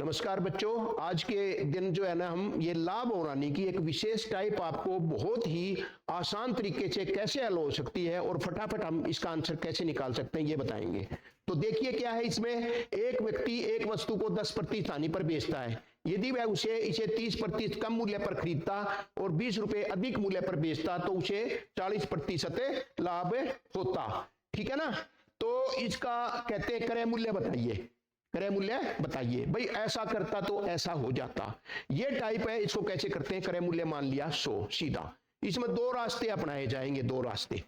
नमस्कार बच्चों, आज के दिन जो है ना हम ये लाभ और हानि की एक विशेष टाइप आपको बहुत ही आसान तरीके से कैसे हल हो सकती है और फटाफट हम इसका आंसर कैसे निकाल सकते हैं ये बताएंगे। तो देखिए क्या है इसमें, एक व्यक्ति एक वस्तु को 10% हानि पर बेचता है। यदि वह इसे 30% कम मूल्य पर खरीदता और 20 रुपए अधिक मूल्य पर बेचता तो उसे 40% लाभ होता। ठीक है ना। तो इसका कहते हैं क्रय मूल्य बताइए, क्रय मूल्य बताइए। भाई ऐसा करता तो ऐसा हो जाता, ये टाइप है। इसको कैसे करते हैं, क्रय मूल्य मान लिया 100 सीधा। इसमें दो रास्ते अपनाए जाएंगे, दो रास्ते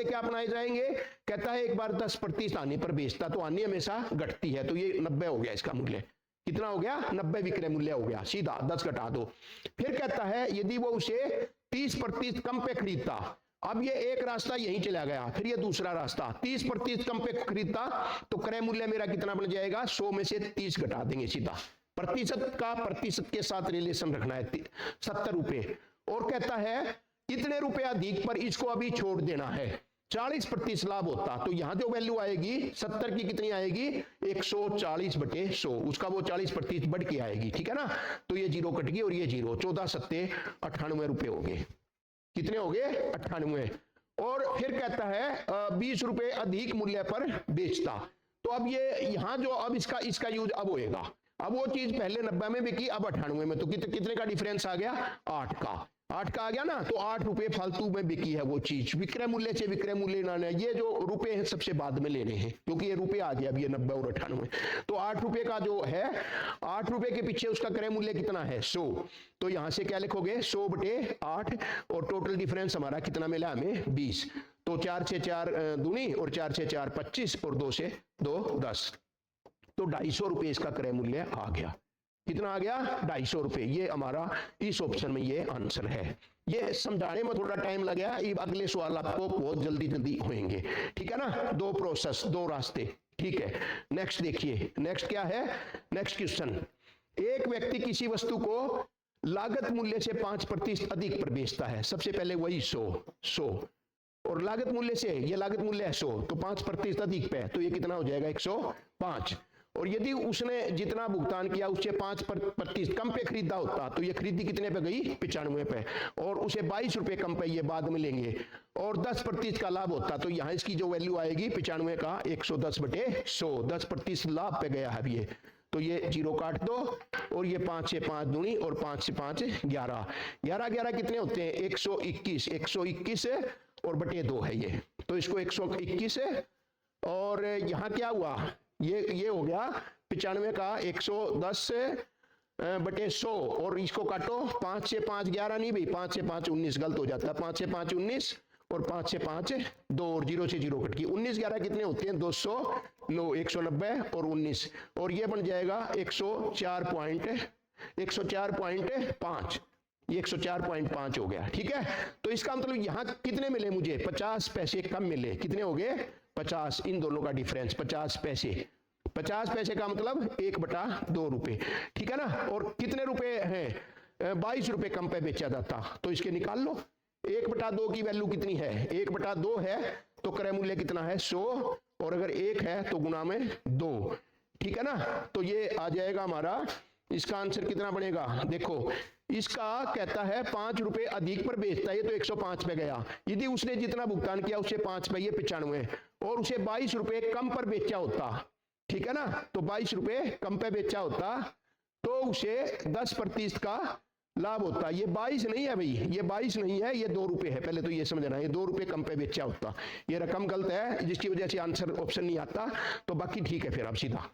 क्या अपनाए जाएंगे। कहता है एक बार 10% हानि पर बेचता तो हानि हमेशा घटती है, तो ये 90 हो गया। इसका मूल्य कितना हो गया, 90 विक्रय मूल्य हो गया। सीधा 10 घटा दो। फिर कहता है यदि वो उसे 30% कम पे खरीदता, अब ये एक रास्ता यहीं चला गया, फिर ये दूसरा रास्ता 30% कम पे खरीदता तो क्रय मूल्य मेरा कितना बन जाएगा, 100 में से 30 घटा देंगे सीधा। प्रतिशत का प्रतिशत के साथ रिलेशन रखना है, 70 रुपए। और कहता है इतने रुपए अधिक पर इसको अभी छोड़ देना है, 40% लाभ होता। तो यहां जो वैल्यू आएगी 70 की कितनी आएगी, 140/100, उसका वो 40% बढ़ के आएगी। ठीक है ना। तो ये जीरो कट गई और ये जीरो, 14 सत्ते 98 रुपए हो गए। कितने हो गए, 98। और फिर कहता है 20 रुपए अधिक मूल्य पर बेचता। तो अब ये यहां जो अब इसका यूज अब होएगा। अब वो चीज पहले 90 में बिकी, अब 98 में, तो कितने का डिफरेंस आ गया, 8 का आ गया ना। तो 8 रुपए फालतू में बिकी है वो चीज, विक्रय मूल्य से विक्रय मूल्य लाना है। ये जो रुपए हैं सबसे बाद में लेने हैं, क्योंकि ये रुपए आ गया अब, ये 90 और 98। तो 8 रुपए का जो है, 8 रुपए के पीछे उसका क्रय मूल्य कितना है, 100। तो यहां से क्या लिखोगे, 100/8, और टोटल डिफरेंस हमारा कितना मिला हमें, 20। तो 4 से 4 दूनी, और 4 से 4 25, और 2 से 2 10। तो 250 रुपए इसका क्रय मूल्य आ गया। कितना आ गया, 250 रुपए। ये हमारा इस ऑप्शन में ये आंसर है। ये समझाने में थोड़ा टाइम लगेगा, अगले सवाल आपको बहुत जल्दी होंगे। ठीक है ना। दो प्रोसेस, दो रास्ते। ठीक है। नेक्स्ट देखिए, नेक्स्ट क्या है, नेक्स्ट क्वेश्चन। एक व्यक्ति किसी वस्तु को लागत मूल्य से 5% अधिक पर बेचता है। सबसे पहले वही 100, और लागत मूल्य से, ये लागत मूल्य है 100, तो 5% अधिक पे, तो ये कितना हो जाएगा, 105। और यदि उसने जितना भुगतान किया उससे 5% कम पे खरीदा होता तो ये खरीदी कितने पे गई, 95 पे, और उसे 22 रुपए कम पे, ये बाद में लेंगे, और 10% का लाभ होता। तो यहाँ इसकी जो वैल्यू आएगी 95 का 110/100, 10% लाभ पे गया है ये। तो ये जीरो काट दो, और ये 5 से 5 दूनी, और 5 से 5 11, 11 कितने होते हैं, 121, 121 और बटे 2 है ये। तो इसको 121 है, और यहाँ क्या हुआ, ये हो गया 95 का 110/100, और इसको काटो, 5 से 5 11 नहीं भाई, 5 से 5 19, गलत हो जाता है। 5 से 5 19, और 5 से 5 2, और 0 से 0 कट गई। 19 11 कितने होते हैं, 209, 190 और 19, और ये बन जाएगा 104.5, ये 104.5 हो गया। ठीक है। तो इसका मतलब यहां कितने मिले मुझे, 50 पैसे कम मिले। कितने हो गए, 50। इन दोनों का डिफरेंस 50 पैसे, 50 पैसे का मतलब 1/2 रुपए। ठीक है ना। और कितने रुपए हैं, 22 रुपए कम पे बेचा जाता। तो इसके निकाल लो, 1/2 की वैल्यू कितनी है, 1/2 है, तो क्रय मूल्य कितना है, 100, और अगर 1 है तो गुना में 2। ठीक है ना। तो ये आ जाएगा हमारा, इसका आंसर कितना बनेगा, देखो इसका कहता है 5 रुपए अधिक पर बेचता है, ये तो 105 पे गया। यदि उसने जितना भुगतान किया उससे 5 पे, ये 95, और उसे 22 रुपए कम पर बेचा होता। ठीक है ना। तो 22 रुपए कम पे बेचा होता तो उसे 10% का लाभ होता। ये 22 नहीं है भाई, ये 22 नहीं है, ये 2 रुपए है। पहले तो ये समझना, ये 2 रुपए कम पे बेचा होता। ये रकम गलत है, जिसकी वजह से आंसर ऑप्शन नहीं आता। तो बाकी ठीक है। फिर अब सीधा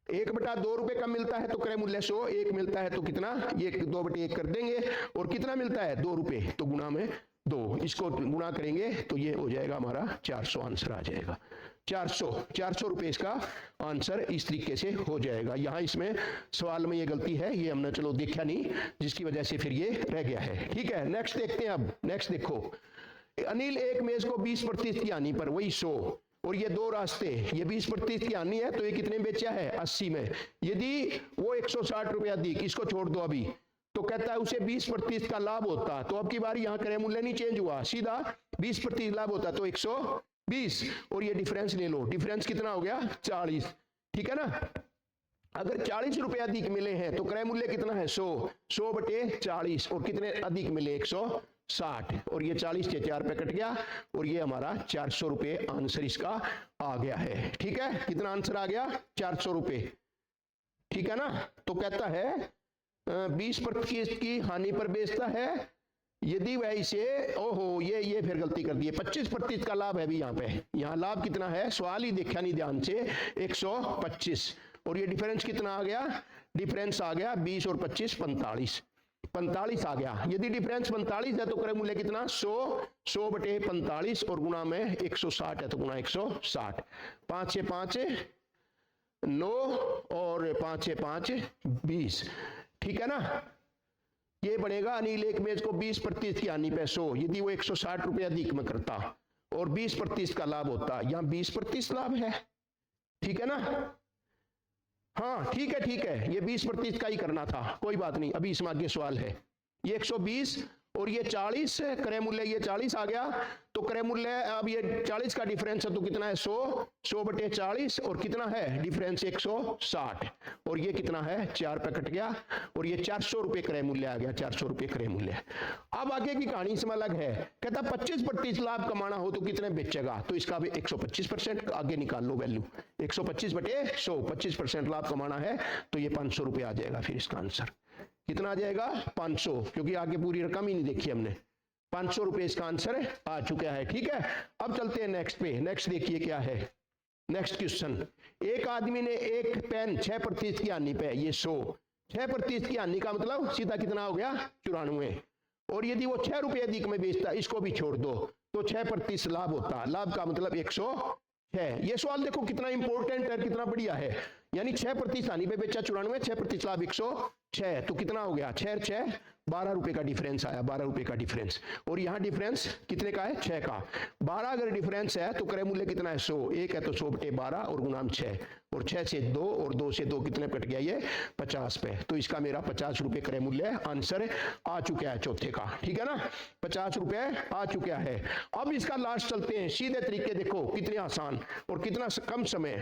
1/2 रुपए कम मिलता है तो क्रय मूल्य 100, 1 मिलता है तो कितना, ये 2/1 कर देंगे, और कितना मिलता है, 2 रुपए, तो गुना में 2, इसको गुना करेंगे तो ये हो जाएगा हमारा 400, आंसर आ जाएगा 400 रुपए। इसका आंसर इस तरीके से हो जाएगा। यहाँ इसमें सवाल में ये गलती है, ये हमने चलो देखा नहीं, जिसकी वजह से फिर ये रह गया है। ठीक है। नेक्स्ट देखते हैं। अब नेक्स्ट देखो, अनिल एक मेज को 20% की हानि पर, वही 100, और ये दो रास्ते, ये 20% की हानि है तो ये कितने बेचा है, 80 में। यदि वो 160 रुपया अधिक, इसको छोड़ दो अभी, तो कहता है उसे 20% का लाभ होता। तो अब की बार यहाँ क्रय मूल्य नहीं चेंज हुआ, सीधा 20% लाभ होता तो 120, और ये डिफरेंस ले लो, डिफरेंस कितना हो गया, 40। ठीक है ना। अगर 40 रुपए अधिक मिले हैं तो क्रय मूल्य कितना है 100 बटे 40 और कितने अधिक मिले 160 और ये 40 से 4 पे कट गया और ये हमारा 400 रुपए आंसर इसका आ गया है। ठीक है, कितना आंसर आ गया 400 रुपए। ठीक है ना, तो कहता है 20% की हानि पर बेचता है यदि वह इसे ओहो ये फिर गलती कर दी है। 25% का लाभ है भी यहाँ पे, यहाँ लाभ कितना है सवाल ही देखा नहीं ध्यान से 125 और ये डिफरेंस कितना आ गया, डिफरेंस आ गया 20 और 25 45 आ गया। यदि डिफरेंस 45 है तो क्रय मूल्य कितना 100 बटे 45 और गुणा में 160 है तो गुणा 160। 5 से 5 9 और 5 से 5 20। ठीक है ना, ये बनेगा अनिल एक मेज को 20% की हानि पे 100 यदि वो 160 रुपए अधिक में करता और 20% का लाभ होता, यहाँ 20% लाभ है। ठीक है ना, हाँ ठीक है, ये 20% का ही करना था, कोई बात नहीं। अभी इसमें आगे सवाल है, ये 120 और ये 40 क्रय मूल्य, ये 40 आ गया तो क्रय मूल्य अब ये 40 का डिफरेंस है तो कितना है 100 बटे 40 और कितना है डिफरेंस 160 और ये कितना है 4 पे कट गया और ये 400 रुपए क्रय मूल्य आ गया, 400 रुपए क्रय मूल्य। अब आगे की कहानी इसमें अलग है, कहता 25% लाभ कमाना हो तो कितने बेचेगा, तो इसका भी 125% आगे निकाल लो वैल्यू 125 बटे 100, 25% लाभ कमाना है तो ये 500 रुपए आ जाएगा। फिर इसका आंसर कितना आ जाएगा 500, क्योंकि आगे पूरी रकम ही नहीं देखी हमने। 500 रुपए इसका आंसर आ चुका है। ठीक है, अब चलते हैं नेक्स्ट पे। नेक्स्ट देखिए क्या है, नेक्स्ट क्वेश्चन। एक आदमी ने एक पेन 6% की हानि पे, ये 100 6% की हानि का मतलब सीधा कितना हो गया 94 और यदि वो 6 रुपए अधिक में बेचता, इसको भी छोड़ दो तो 6% लाभ होता, लाभ का मतलब 106। ये सवाल देखो कितना इंपॉर्टेंट है, कितना बढ़िया है। यानी 6% हानि पे बेचा 94, 6% लाभ 106 तो कितना हो गया 6 6 12 रुपए का डिफरेंस आया, 12 रुपए का डिफरेंस और यहाँ डिफरेंस कितने का है 6 का। 12 अगर डिफरेंस है तो क्रय मूल्य कितना है 100, एक है तो 100 बटे 12 और गुणाम 6 और 6 से 2 और 2 से 2 कितने कट गया ये 50 पे, तो इसका मेरा 50 रुपए क्रय मूल्य आंसर आ चुका है चौथे का। ठीक है ना, 50 रुपए आ चुका है। अब इसका लास्ट चलते हैं सीधे तरीके, देखो कितने आसान और कितना कम समय।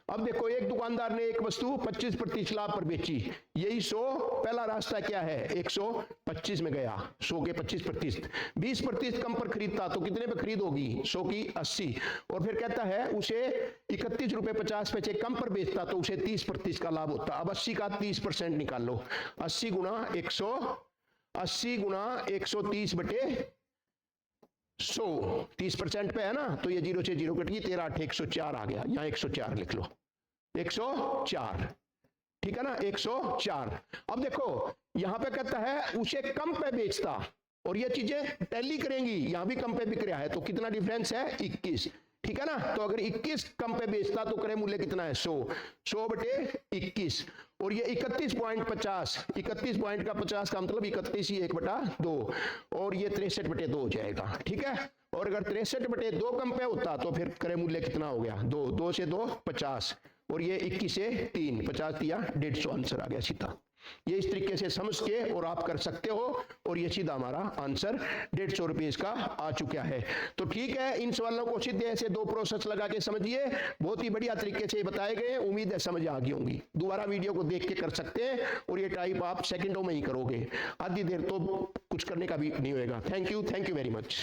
अब देखो एक दुकानदार ने एक वस्तु 25% लाभ पर बेची, यही 100 पहला रास्ता क्या है 125 में गया, 100 के 25%। 20% कम पर खरीदता तो कितने पे खरीद होगी 100 की 80 और फिर कहता है उसे 31 रुपए 50 पैसे कम पर बेचता तो उसे 30% का लाभ होता। अब 80 का 30% निकाल लो, 80 गुणा 130 बटे 100, 30% पे है ना तो ये 0 से 0 कट गई, 13 8 104 आ गया, यहाँ 104 लिख लो 104। ठीक है ना 104। अब देखो यहां पे कहता है उसे कम पे बेचता और ये चीजें टैली करेंगी, यहां भी कम पे बिक रहा है तो कितना डिफरेंस है 21। ठीक है ना, तो अगर 21 कम पे बेचता तो क्रय मूल्य कितना है 100 बटे 21 और ये 31.50, 31 पॉइंट का 50 का मतलब 31 ही 1/2 और ये 63 बटे 2 हो जाएगा। ठीक है, और अगर 63 बटे 2 कम पे होता तो फिर क्रय मूल्य कितना हो गया 2 से 2 50 और ये 21 से 3 50 दिया 150 आंसर आ गया सीधा। ये इस तरीके से समझ के और आप कर सकते हो और ये सीधा हमारा आंसर 150 रुपये इसका आ चुका है। तो ठीक है, इन सवालों को सीधे ऐसे 2 प्रोसेस लगा के समझिए, बहुत ही बढ़िया तरीके से बताए गए, उम्मीद है समझ आ गई होंगी। दोबारा वीडियो को देख के कर सकते हैं और ये टाइप आप सेकंडों में ही करोगे, आधी देर तो कुछ करने का भी नहीं होगा। Thank you very much.